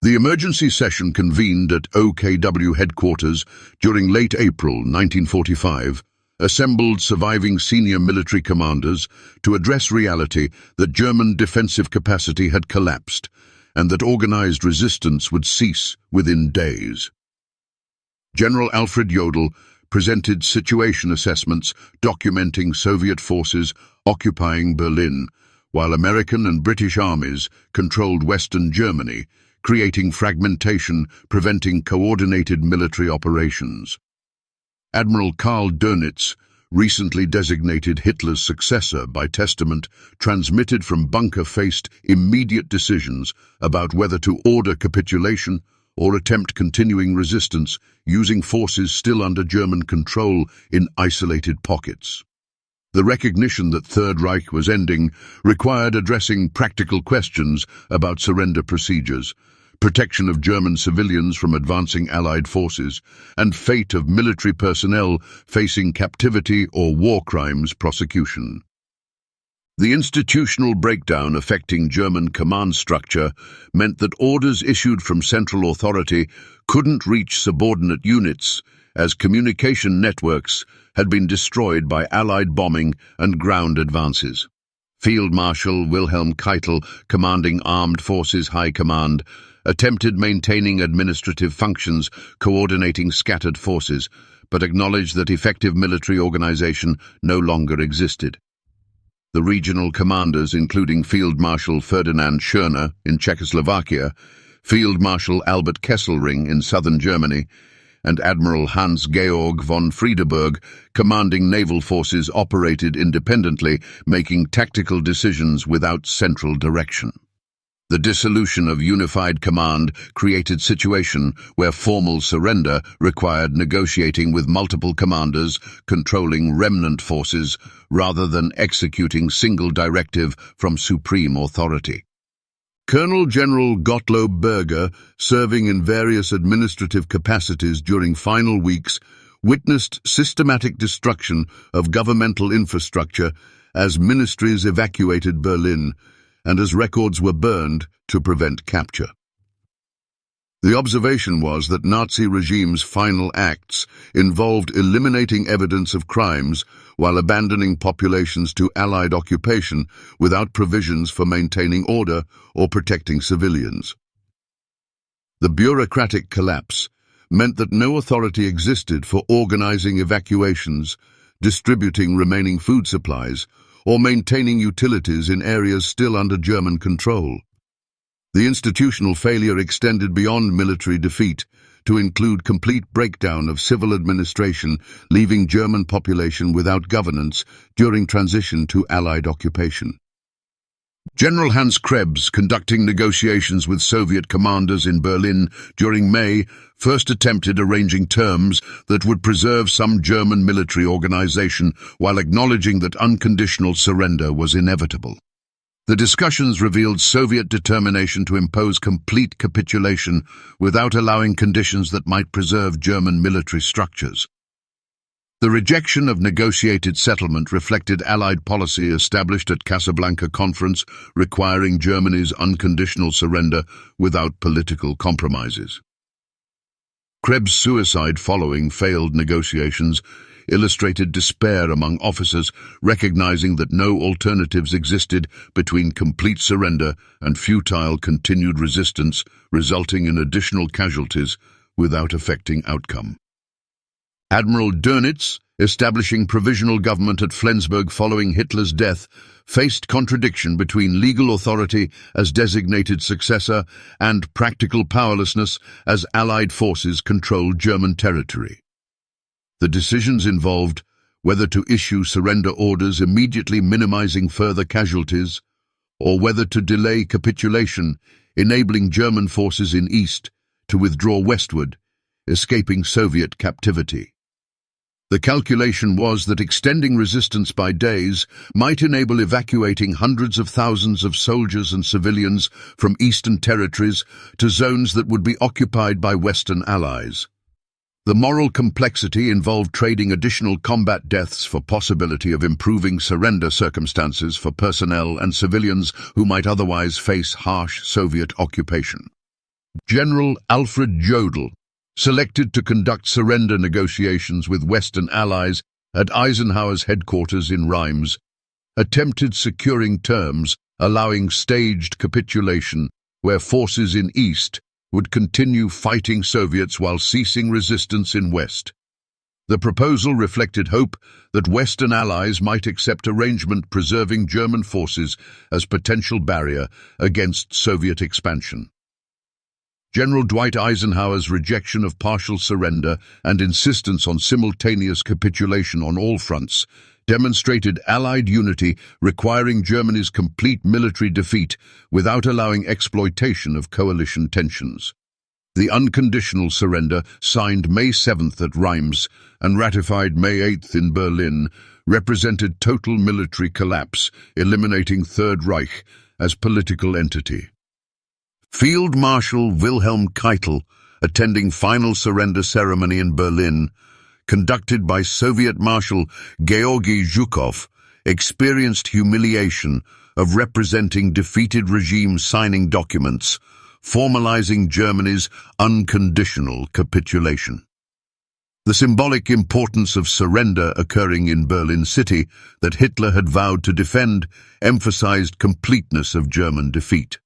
The emergency session convened at OKW headquarters during late April 1945 assembled surviving senior military commanders to address reality that German defensive capacity had collapsed and that organized resistance would cease within days. General Alfred Jodl presented situation assessments documenting Soviet forces occupying Berlin, while American and British armies controlled Western Germany, creating fragmentation, preventing coordinated military operations. Admiral Karl Dönitz, recently designated Hitler's successor by testament, transmitted from bunker faced immediate decisions about whether to order capitulation or attempt continuing resistance using forces still under German control in isolated pockets. The recognition that Third Reich was ending required addressing practical questions about surrender procedures, protection of German civilians from advancing Allied forces, and fate of military personnel facing captivity or war crimes prosecution. The institutional breakdown affecting German command structure meant that orders issued from central authority couldn't reach subordinate units, as communication networks had been destroyed by Allied bombing and ground advances. Field Marshal Wilhelm Keitel, commanding Armed Forces High Command, attempted maintaining administrative functions, coordinating scattered forces, but acknowledged that effective military organization no longer existed. The regional commanders, including Field Marshal Ferdinand Schörner in Czechoslovakia, Field Marshal Albert Kesselring in southern Germany, and Admiral Hans-Georg von Friedeburg, commanding naval forces, operated independently, making tactical decisions without central direction. The dissolution of unified command created a situation where formal surrender required negotiating with multiple commanders controlling remnant forces rather than executing single directive from supreme authority. Colonel General Gottlob Berger, serving in various administrative capacities during final weeks, witnessed systematic destruction of governmental infrastructure as ministries evacuated Berlin and as records were burned to prevent capture. The observation was that Nazi regime's final acts involved eliminating evidence of crimes while abandoning populations to Allied occupation without provisions for maintaining order or protecting civilians. The bureaucratic collapse meant that no authority existed for organizing evacuations, distributing remaining food supplies, or maintaining utilities in areas still under German control. The institutional failure extended beyond military defeat to include complete breakdown of civil administration, leaving German population without governance during transition to Allied occupation. General Hans Krebs, conducting negotiations with Soviet commanders in Berlin during May, first attempted arranging terms that would preserve some German military organization while acknowledging that unconditional surrender was inevitable. The discussions revealed Soviet determination to impose complete capitulation without allowing conditions that might preserve German military structures. The rejection of negotiated settlement reflected Allied policy established at Casablanca Conference, requiring Germany's unconditional surrender without political compromises. Krebs' suicide following failed negotiations illustrated despair among officers, recognizing that no alternatives existed between complete surrender and futile continued resistance, resulting in additional casualties without affecting outcome. Admiral Dönitz, establishing provisional government at Flensburg following Hitler's death, faced contradiction between legal authority as designated successor and practical powerlessness as Allied forces controlled German territory. The decisions involved whether to issue surrender orders immediately minimizing further casualties, or whether to delay capitulation, enabling German forces in East to withdraw westward, escaping Soviet captivity. The calculation was that extending resistance by days might enable evacuating hundreds of thousands of soldiers and civilians from eastern territories to zones that would be occupied by Western allies. The moral complexity involved trading additional combat deaths for possibility of improving surrender circumstances for personnel and civilians who might otherwise face harsh Soviet occupation. General Alfred Jodl, selected to conduct surrender negotiations with Western allies at Eisenhower's headquarters in Reims, attempted securing terms allowing staged capitulation where forces in East would continue fighting Soviets while ceasing resistance in West. The proposal reflected hope that Western allies might accept arrangement preserving German forces as potential barrier against Soviet expansion. General Dwight Eisenhower's rejection of partial surrender and insistence on simultaneous capitulation on all fronts demonstrated Allied unity requiring Germany's complete military defeat without allowing exploitation of coalition tensions. The unconditional surrender, signed May 7th at Reims and ratified May 8th in Berlin, represented total military collapse, eliminating Third Reich as political entity. Field Marshal Wilhelm Keitel, attending final surrender ceremony in Berlin, conducted by Soviet Marshal Georgy Zhukov, experienced humiliation of representing defeated regimes signing documents, formalizing Germany's unconditional capitulation. The symbolic importance of surrender occurring in Berlin City that Hitler had vowed to defend emphasized completeness of German defeat.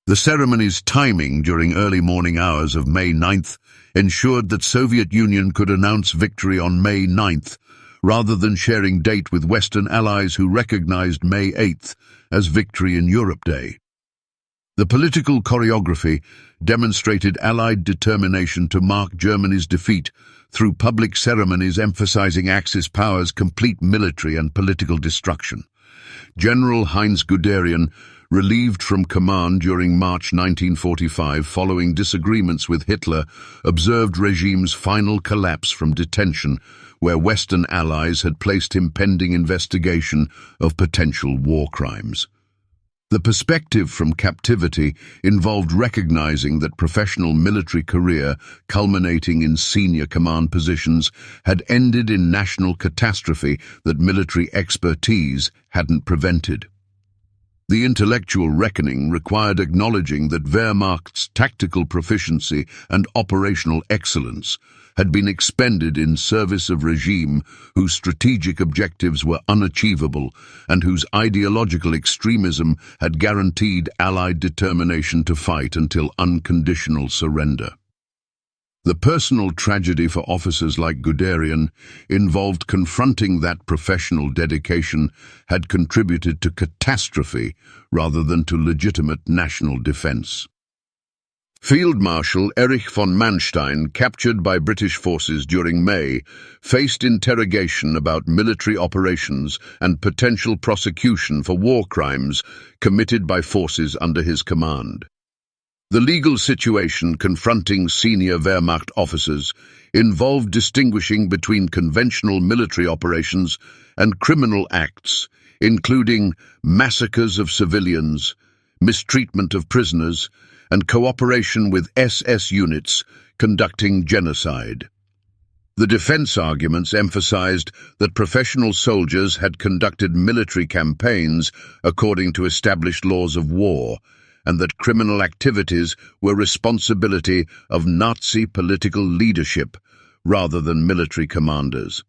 The ceremony's timing during early morning hours of May 9th ensured that Soviet Union could announce victory on May 9th, rather than sharing date with Western allies who recognized May 8th as Victory in Europe Day. The political choreography demonstrated Allied determination to mark Germany's defeat through public ceremonies emphasizing Axis powers' complete military and political destruction. General Heinz Guderian, relieved from command during March 1945 following disagreements with Hitler, observed regime's final collapse from detention, where Western allies had placed him pending investigation of potential war crimes. The perspective from Captivity involved recognizing that professional military career, culminating in senior command positions, had ended in national catastrophe that military expertise hadn't prevented. The intellectual reckoning required acknowledging that Wehrmacht's tactical proficiency and operational excellence had been expended in service of regime whose strategic objectives were unachievable and whose ideological extremism had guaranteed Allied determination to fight until unconditional surrender. The personal tragedy for officers like Guderian involved confronting that professional dedication had contributed to catastrophe rather than to legitimate national defense. Field Marshal Erich von Manstein, captured by British forces during May, faced interrogation about military operations and potential prosecution for war crimes committed by forces under his command. The legal situation confronting senior Wehrmacht officers involved distinguishing between conventional military operations and criminal acts, including massacres of civilians, mistreatment of prisoners, and cooperation with SS units conducting genocide. The defense arguments emphasized that professional soldiers had conducted military campaigns according to established laws of war, and that criminal activities were responsibility of Nazi political leadership rather than military commanders.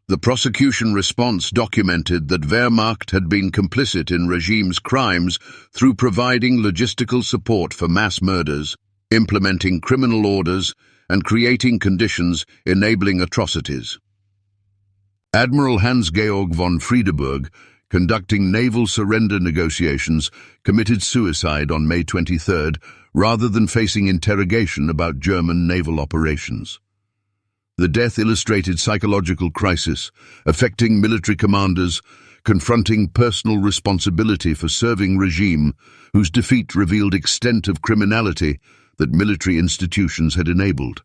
The prosecution response documented that Wehrmacht had been complicit in regime's crimes through providing logistical support for mass murders, implementing criminal orders, and creating conditions enabling atrocities. Admiral Hans-Georg von Friedeburg, conducting naval surrender negotiations, committed suicide on May 23rd rather than facing interrogation about German naval operations. The death illustrated psychological crisis affecting military commanders, confronting personal responsibility for serving regime whose defeat revealed extent of criminality that military institutions had enabled.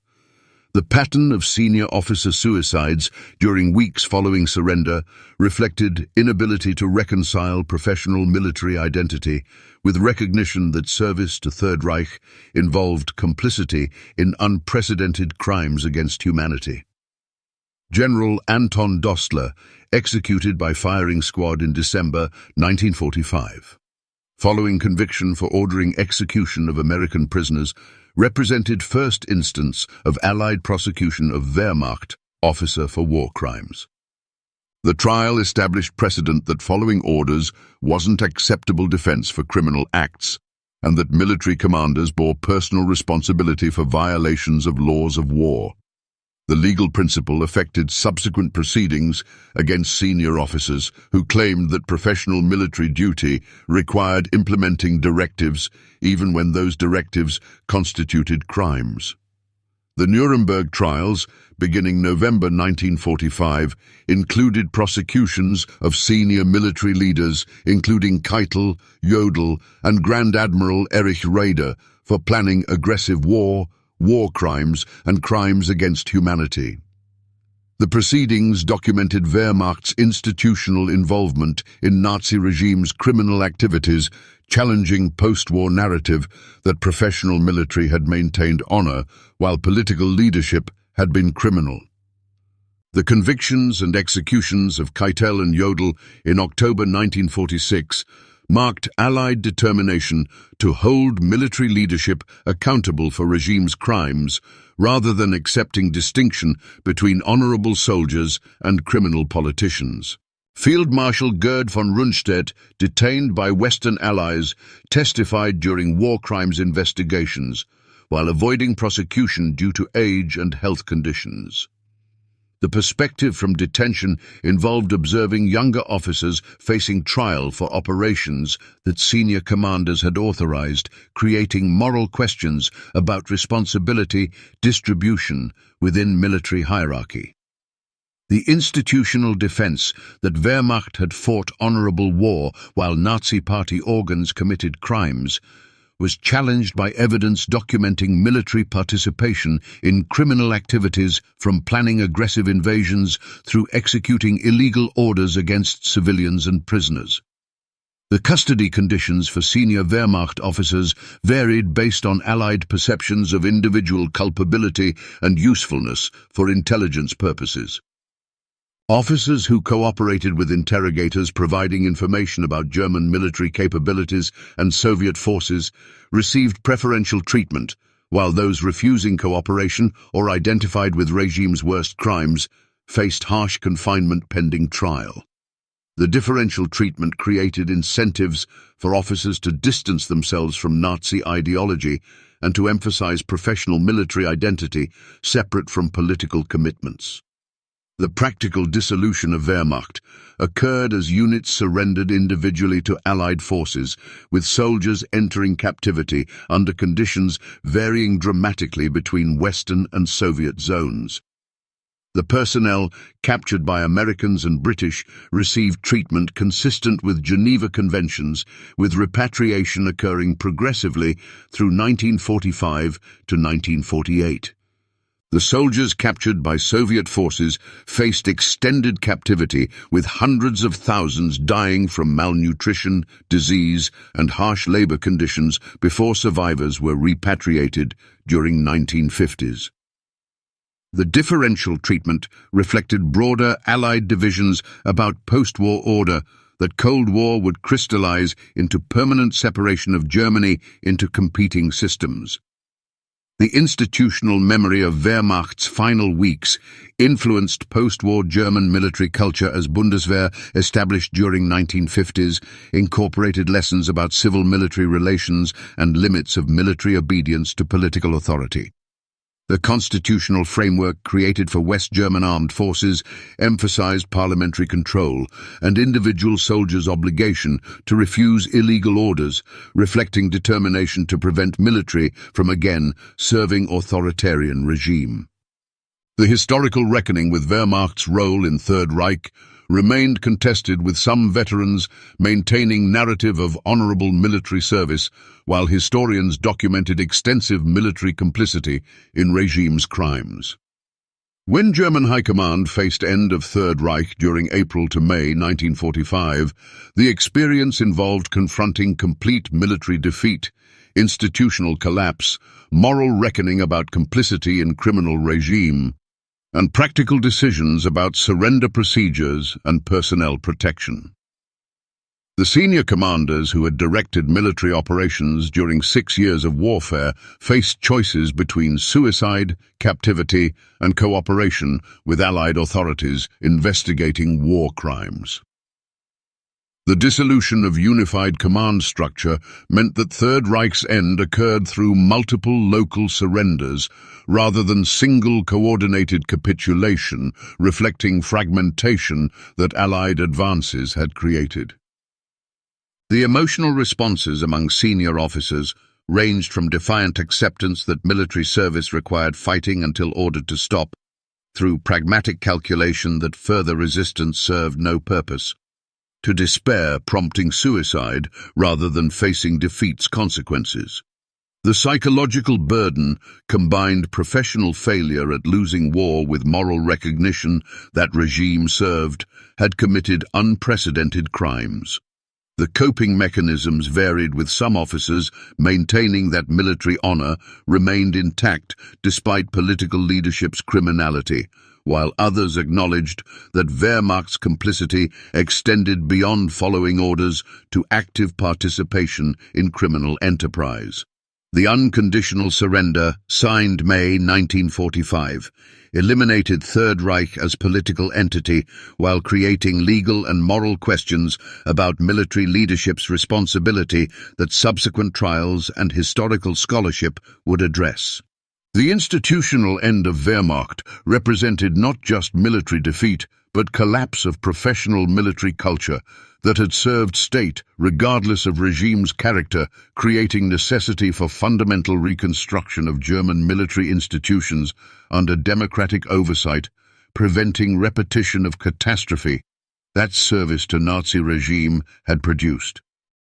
The pattern of senior officer suicides during weeks following surrender reflected inability to reconcile professional military identity with recognition that service to Third Reich involved complicity in unprecedented crimes against humanity. General Anton Dostler, executed by firing squad in December 1945. following conviction for ordering execution of American prisoners, represented first instance of Allied prosecution of Wehrmacht officer for war crimes. The trial established precedent that following orders wasn't acceptable defense for criminal acts, and that military commanders bore personal responsibility for violations of laws of war. The legal principle affected subsequent proceedings against senior officers who claimed that professional military duty required implementing directives even when those directives constituted crimes. The Nuremberg trials, beginning November 1945, included prosecutions of senior military leaders, including Keitel, Jodl, and Grand Admiral Erich Raeder, for planning aggressive war crimes, and crimes against humanity. The proceedings documented Wehrmacht's institutional involvement in Nazi regime's criminal activities, challenging post-war narrative that professional military had maintained honor while political leadership had been criminal. The convictions and executions of Keitel and Jodl in October 1946 marked Allied determination to hold military leadership accountable for regime's crimes, rather than accepting distinction between honorable soldiers and criminal politicians. Field Marshal Gerd von Rundstedt, detained by Western allies, testified during war crimes investigations, while avoiding prosecution due to age and health conditions. The perspective from detention involved observing younger officers facing trial for operations that senior commanders had authorized, creating moral questions about responsibility distribution within military hierarchy. The institutional defense that Wehrmacht had fought honorable war while Nazi party organs committed crimes was challenged by evidence documenting military participation in criminal activities, from planning aggressive invasions through executing illegal orders against civilians and prisoners. The custody conditions for senior Wehrmacht officers varied based on Allied perceptions of individual culpability and usefulness for intelligence purposes. Officers who cooperated with interrogators providing information about German military capabilities and Soviet forces received preferential treatment, while those refusing cooperation or identified with regime's worst crimes faced harsh confinement pending trial. The differential treatment created incentives for officers to distance themselves from Nazi ideology and to emphasize professional military identity separate from political commitments. The practical dissolution of Wehrmacht occurred as units surrendered individually to Allied forces, with soldiers entering captivity under conditions varying dramatically between Western and Soviet zones. The personnel captured by Americans and British received treatment consistent with Geneva Conventions, with repatriation occurring progressively through 1945 to 1948. The soldiers captured by Soviet forces faced extended captivity, with hundreds of thousands dying from malnutrition, disease, and harsh labor conditions before survivors were repatriated during 1950s. The differential treatment reflected broader Allied divisions about post-war order that Cold War would crystallize into permanent separation of Germany into competing systems. The institutional memory of Wehrmacht's final weeks influenced post-war German military culture as Bundeswehr, established during 1950s, incorporated lessons about civil-military relations and limits of military obedience to political authority. The constitutional framework created for West German armed forces emphasized parliamentary control and individual soldiers' obligation to refuse illegal orders, reflecting determination to prevent military from again serving authoritarian regime. The historical reckoning with Wehrmacht's role in Third Reich remained contested, with some veterans maintaining narrative of honorable military service, while historians documented extensive military complicity in regime's crimes. When German High Command faced end of Third Reich during April to May 1945, the experience involved confronting complete military defeat, institutional collapse, moral reckoning about complicity in criminal regime, and practical decisions about surrender procedures and personnel protection. The senior commanders who had directed military operations during 6 years of warfare faced choices between suicide, captivity, and cooperation with Allied authorities investigating war crimes. The dissolution of unified command structure meant that Third Reich's end occurred through multiple local surrenders rather than single coordinated capitulation, reflecting fragmentation that Allied advances had created. The emotional responses among senior officers ranged from defiant acceptance that military service required fighting until ordered to stop, through pragmatic calculation that further resistance served no purpose, to despair prompting suicide rather than facing defeat's consequences. The psychological burden combined professional failure at losing war with moral recognition that regime served had committed unprecedented crimes. The coping mechanisms varied, with some officers maintaining that military honor remained intact despite political leadership's criminality, while others acknowledged that Wehrmacht's complicity extended beyond following orders to active participation in criminal enterprise. The unconditional surrender, signed May 1945, eliminated Third Reich as political entity while creating legal and moral questions about military leadership's responsibility that subsequent trials and historical scholarship would address. The institutional end of Wehrmacht represented not just military defeat, but collapse of professional military culture that had served state regardless of regime's character, creating necessity for fundamental reconstruction of German military institutions under democratic oversight, preventing repetition of catastrophe that service to Nazi regime had produced.